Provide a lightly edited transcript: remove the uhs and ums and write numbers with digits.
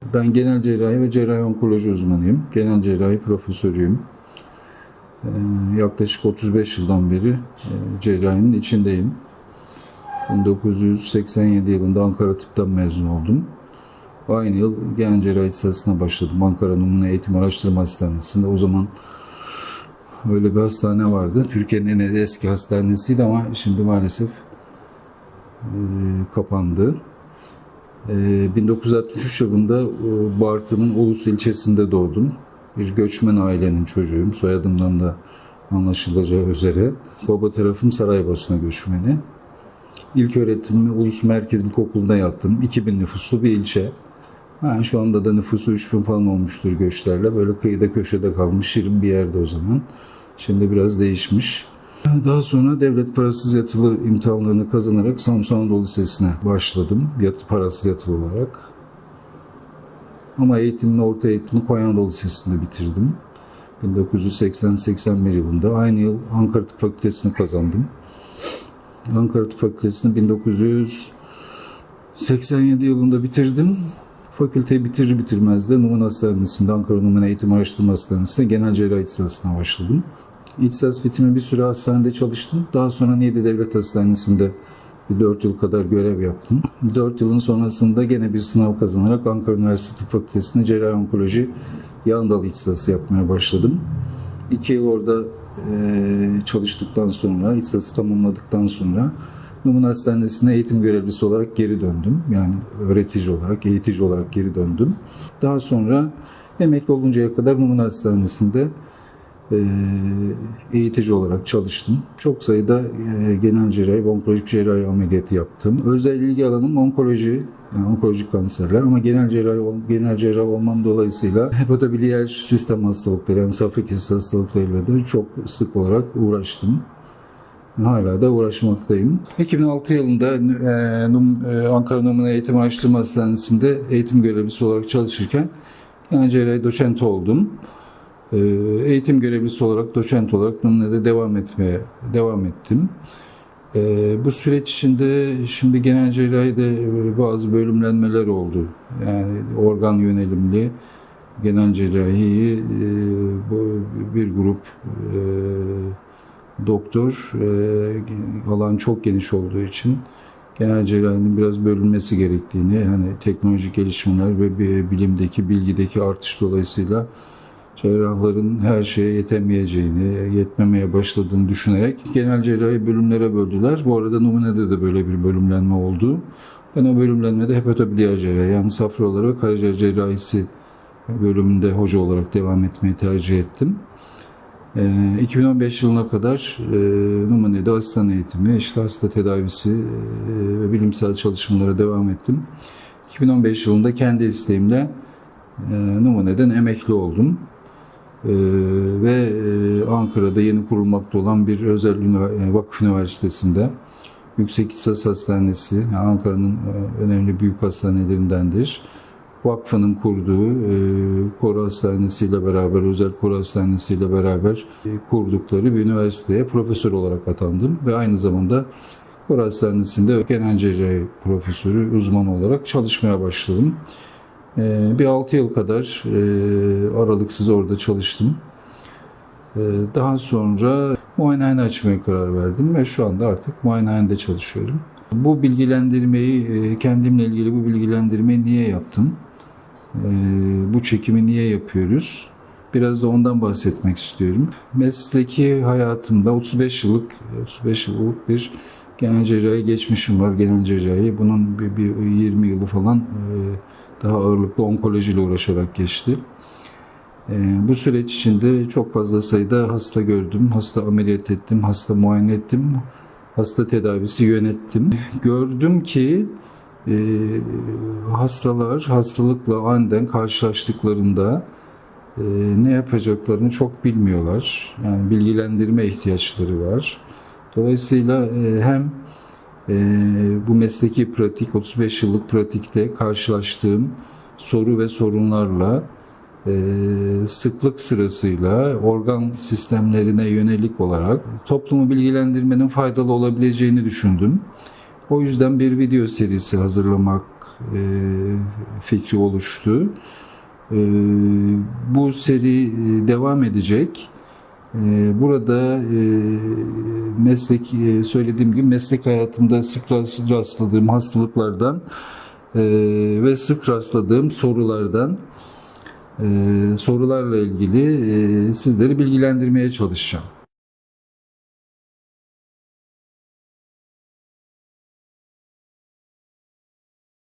Ben genel cerrahi ve cerrahi onkoloji uzmanıyım. Genel cerrahi profesörüyüm. Yaklaşık 35 yıldan beri cerrahinin içindeyim. 1987 yılında Ankara Tıp'tan mezun oldum. Aynı yıl genel cerrahi ihtisasına başladım. Ankara Numune Eğitim Araştırma Hastanesi'nde. O zaman öyle bir hastane vardı. Türkiye'nin en eski hastanesiydi ama şimdi maalesef kapandı. 1963 yılında Bartın'ın Ulus ilçesinde doğdum. Bir göçmen ailenin çocuğuyum. Soyadımdan da anlaşılacağı üzere. Baba tarafım Saraybosna göçmeni. İlk öğretimimi Ulus Merkez İlkokulu'nda yaptım. 2000 nüfuslu bir ilçe. Yani şu anda da nüfusu 3000 falan olmuştur göçlerle. Böyle kıyıda köşede kalmış şirin bir yerde o zaman. Şimdi biraz değişmiş. Daha sonra devlet parasız yatılı imtihanlarını kazanarak Samsun Anadolu Lisesi'ne başladım. Parasız yatılı olarak. Ama orta eğitimi Konya Anadolu Lisesi'nde bitirdim. 1980-81 yılında. Aynı yıl Ankara Tıp Fakültesini kazandım. Ankara Tıp Fakültesini 1987 yılında bitirdim. Fakülteyi bitirir bitirmez de Numune Hastanesi'nde, Ankara Numune Eğitim Araştırma Hastanesi'nde genel cerrahi ihtisasına başladım. İhtisas bitimi bir süre hastanede çalıştım. Daha sonra Niğde Devlet Hastanesi'nde 4 yıl kadar görev yaptım. 4 yılın sonrasında gene bir sınav kazanarak Ankara Üniversitesi Tıp Fakültesi'nde cerrahi onkoloji yan dal ihtisası yapmaya başladım. 2 yıl orada çalıştıktan sonra, ihtisası tamamladıktan sonra Numune Hastanesi'ne eğitim görevlisi olarak geri döndüm. Yani öğretici olarak, eğitici olarak geri döndüm. Daha sonra emekli oluncaya kadar Numune Hastanesi'nde eğitici olarak çalıştım. Çok sayıda genel cerrahi ve onkolojik cerrahi ameliyatı yaptım. Özel ilgi alanım onkoloji, yani onkolojik kanserler ama genel cerrah olmam dolayısıyla hepatobiliyer sistem hastalıkları, yani safra kesesi hastalıklarıyla da çok sık olarak uğraştım. Hala da uğraşmaktayım. 2006 yılında Ankara Numune Eğitim Araştırma Hastanesi'nde eğitim görevlisi olarak çalışırken genel cerrahi doçent oldum. Eğitim görevlisi olarak, doçent olarak Numune'de devam ettim. Bu süreç içinde şimdi genel cerrahide bazı bölümlenmeler oldu. Yani organ yönelimli genel cerrahi bir grup doktor, alan çok geniş olduğu için genel cerrahinin biraz bölünmesi gerektiğini, hani teknolojik gelişmeler ve bilimdeki, bilgideki artış dolayısıyla cerrahların her şeye yetemeyeceğini, yetmemeye başladığını düşünerek genel cerrahi bölümlere böldüler. Bu arada Numune'de de böyle bir bölümlenme oldu. Ben o bölümlenmede hepatobiliyer cerrahi, yani safraları ve karaciğer cerrahisi bölümünde hoca olarak devam etmeyi tercih ettim. 2015 yılına kadar Numune'de asistan eğitimi, işte hasta tedavisi ve bilimsel çalışmalara devam ettim. 2015 yılında kendi isteğimle Numune'den emekli oldum. Ve Ankara'da yeni kurulmakta olan bir özel vakıf üniversitesinde Yüksek İhtisas Hastanesi, yani Ankara'nın önemli büyük hastanelerindendir. Vakfının kurduğu Koru Hastanesi ile beraber, özel Koru Hastanesi ile beraber kurdukları bir üniversiteye profesör olarak atandım ve aynı zamanda Koru Hastanesi'nde genel cerrahi profesörü, uzman olarak çalışmaya başladım. Bir 6 yıl kadar aralıksız orada çalıştım. Daha sonra muayenehane açmaya karar verdim ve şu anda artık muayenehanede çalışıyorum. Bu bilgilendirmeyi, kendimle ilgili bu bilgilendirmeyi niye yaptım? Bu çekimi niye yapıyoruz? Biraz da ondan bahsetmek istiyorum. Mesleki hayatımda 35 yıllık bir genel cerrahi geçmişim var. Genel cerrahi. Bunun bir 20 yılı falan daha ağırlıklı onkolojiyle uğraşarak geçti. Bu süreç içinde çok fazla sayıda hasta gördüm, hasta ameliyat ettim, hasta muayene ettim, hasta tedavisi yönettim. Gördüm ki hastalar hastalıkla aniden karşılaştıklarında ne yapacaklarını çok bilmiyorlar. Yani bilgilendirme ihtiyaçları var. Dolayısıyla hem bu mesleki pratik, 35 yıllık pratikte karşılaştığım soru ve sorunlarla sıklık sırasıyla organ sistemlerine yönelik olarak toplumu bilgilendirmenin faydalı olabileceğini düşündüm. O yüzden bir video serisi hazırlamak fikri oluştu. Bu seri devam edecek. Burada söylediğim gibi meslek hayatımda sık rastladığım hastalıklardan ve sık rastladığım sorularla ilgili sizleri bilgilendirmeye çalışacağım.